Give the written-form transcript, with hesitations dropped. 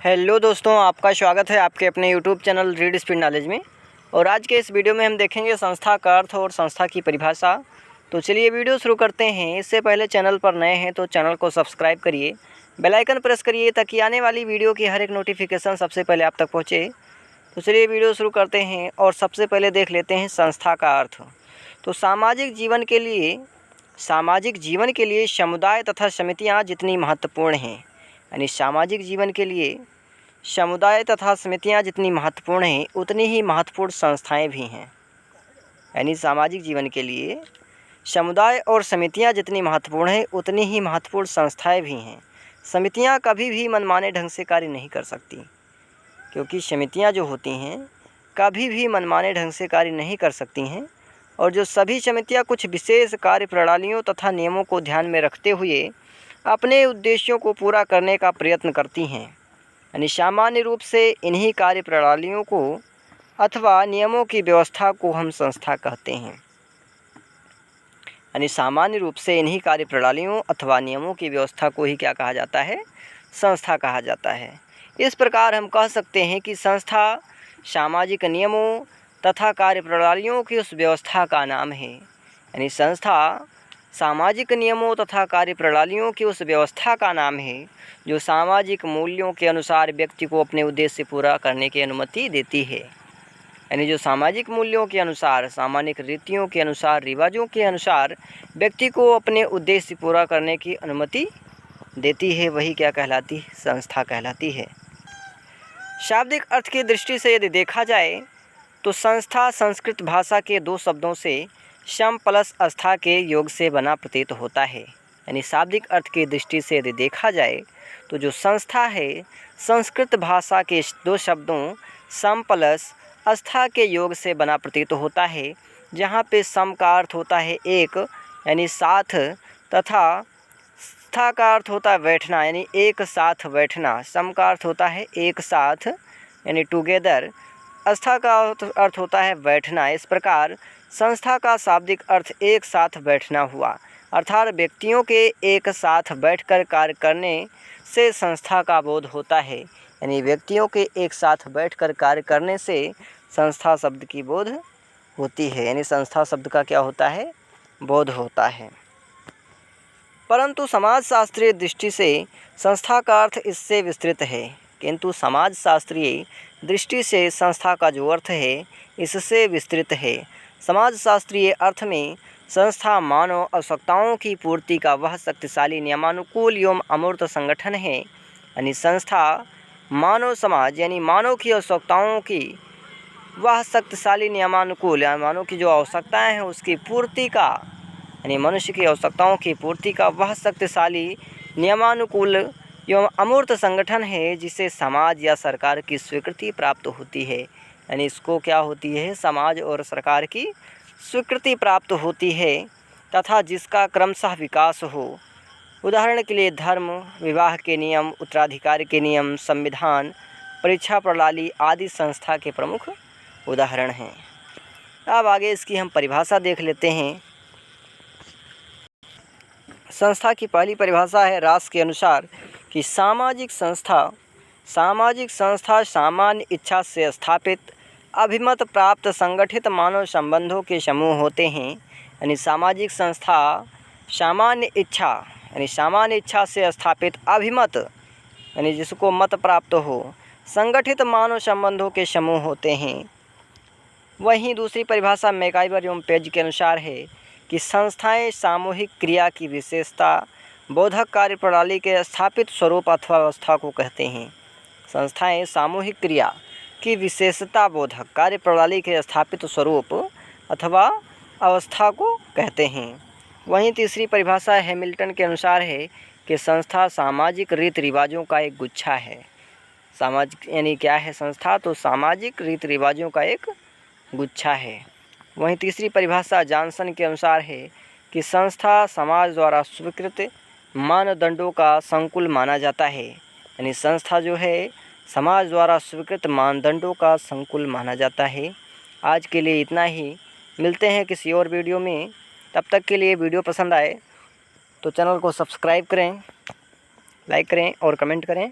Hello दोस्तों, आपका स्वागत है आपके अपने YouTube channel read speed knowledge में। और आज के इस वीडियो में हम देखेंगे संस्था का अर्थ और संस्था की परिभाषा। तो चलिए वीडियो शुरू करते हैं। इससे पहले चैनल पर नए हैं तो चैनल को सब्सक्राइब करिए, बेल आइकन प्रेस करिए ताकि आने वाली वीडियो की हर एक नोटिफिकेशन सबसे पहले आप तक पहुँचे। तो चलिए वीडियो शुरू करते हैं और सबसे पहले देख लेते हैं संस्था का अर्थ। तो सामाजिक जीवन के लिए समुदाय तथा समितियाँ जितनी महत्वपूर्ण हैं, यानी सामाजिक जीवन के लिए समुदाय तथा समितियाँ जितनी महत्वपूर्ण हैं उतनी ही महत्वपूर्ण संस्थाएं भी हैं। यानी सामाजिक जीवन के लिए समुदाय और समितियाँ जितनी महत्वपूर्ण हैं उतनी ही महत्वपूर्ण संस्थाएं भी हैं। समितियाँ कभी भी मनमाने ढंग से कार्य नहीं कर सकती, क्योंकि समितियाँ जो होती हैं कभी भी मनमाने ढंग से कार्य नहीं कर सकती हैं। और जो सभी समितियाँ कुछ विशेष कार्य प्रणालियों तथा नियमों को ध्यान में रखते हुए अपने उद्देश्यों को पूरा करने का प्रयत्न करती हैं, यानी सामान्य रूप से इन्हीं कार्य प्रणालियों को अथवा नियमों की व्यवस्था को हम संस्था कहते हैं। यानी सामान्य रूप से इन्हीं कार्य प्रणालियों अथवा नियमों की व्यवस्था को ही क्या कहा जाता है? संस्था कहा जाता है। इस प्रकार हम कह सकते हैं कि संस्था सामाजिक नियमों तथा कार्य प्रणालियों की उस व्यवस्था का नाम है। यानी संस्था सामाजिक नियमों तथा कार्य प्रणालियों की उस व्यवस्था का नाम है जो सामाजिक मूल्यों के अनुसार व्यक्ति को अपने उद्देश्य पूरा करने की अनुमति देती है। यानी जो सामाजिक मूल्यों के अनुसार, सामाजिक रीतियों के अनुसार, रिवाजों के अनुसार व्यक्ति को अपने उद्देश्य पूरा करने की अनुमति देती है, वही क्या कहलाती है? संस्था कहलाती है। शाब्दिक अर्थ की दृष्टि से यदि देखा जाए तो संस्था संस्कृत भाषा के दो शब्दों से सम प्लस अस्था के योग से बना प्रतीत होता है। यानी शाब्दिक अर्थ की दृष्टि से यदि देखा जाए तो जो संस्था है संस्कृत भाषा के दो शब्दों सम प्लस अस्था के योग से बना प्रतीत होता है, जहाँ पे सम का अर्थ होता है एक, यानी साथ, तथा स्था का अर्थ होता है बैठना, यानी एक साथ बैठना। सम का अर्थ होता है एक साथ, यानी टुगेदर। अस्था का अर्थ होता है बैठना। इस प्रकार संस्था का शाब्दिक अर्थ एक साथ बैठना हुआ, अर्थात व्यक्तियों के एक साथ बैठकर कार्य करने से संस्था का बोध होता है। यानी व्यक्तियों के एक साथ बैठकर कार्य करने से संस्था शब्द की बोध होती है। यानी संस्था शब्द का क्या होता है? बोध होता है। परंतु समाजशास्त्रीय दृष्टि से संस्था का अर्थ इससे विस्तृत है, किंतु समाजशास्त्रीय दृष्टि से संस्था का जो अर्थ है इससे विस्तृत है। समाजशास्त्रीय अर्थ में संस्था मानव आवश्यकताओं की पूर्ति का वह शक्तिशाली नियमानुकूल एवं अमूर्त संगठन है। यानी संस्था मानव समाज, यानी मानव की आवश्यकताओं की वह शक्तिशाली नियमानुकूल, यानी मानव की जो आवश्यकताएं हैं उसकी पूर्ति का, यानी मनुष्य की आवश्यकताओं की पूर्ति का वह शक्तिशाली नियमानुकूल एवं अमूर्त संगठन है जिसे समाज या सरकार की स्वीकृति प्राप्त होती है। यानी इसको क्या होती है? समाज और सरकार की स्वीकृति प्राप्त होती है तथा जिसका क्रमशः विकास हो। उदाहरण के लिए धर्म, विवाह के नियम, उत्तराधिकार के नियम, संविधान, परीक्षा प्रणाली आदि संस्था के प्रमुख उदाहरण हैं। अब आगे इसकी हम परिभाषा देख लेते हैं। संस्था की पहली परिभाषा है रास के अनुसार कि सामाजिक संस्था सामान्य इच्छा से स्थापित अभिमत प्राप्त संगठित मानव संबंधों के समूह होते हैं। यानी सामाजिक संस्था सामान्य इच्छा से स्थापित अभिमत, यानी जिसको मत प्राप्त हो, संगठित मानव संबंधों के समूह होते हैं। वहीं दूसरी परिभाषा मैकाइवर एवं पेज के अनुसार है कि संस्थाएं सामूहिक क्रिया की विशेषता बोधक कार्य प्रणाली के स्थापित स्वरूप अथवा अवस्था को कहते हैं। संस्थाएं सामूहिक क्रिया की विशेषता बोधक कार्य प्रणाली के स्थापित स्वरूप अथवा अवस्था को कहते हैं। वहीं तीसरी परिभाषा हैमिल्टन के अनुसार है कि संस्था सामाजिक रीति रिवाजों का एक गुच्छा है। यानी क्या है संस्था? तो सामाजिक रीति रिवाजों का एक गुच्छा है। वहीं तीसरी परिभाषा जॉनसन के अनुसार है कि संस्था समाज द्वारा स्वीकृत मानदंडों का संकुल माना जाता है। यानी संस्था जो है समाज द्वारा स्वीकृत मानदंडों का संकुल माना जाता है। आज के लिए इतना ही, मिलते हैं किसी और वीडियो में। तब तक के लिए वीडियो पसंद आए तो चैनल को सब्सक्राइब करें, लाइक करें और कमेंट करें।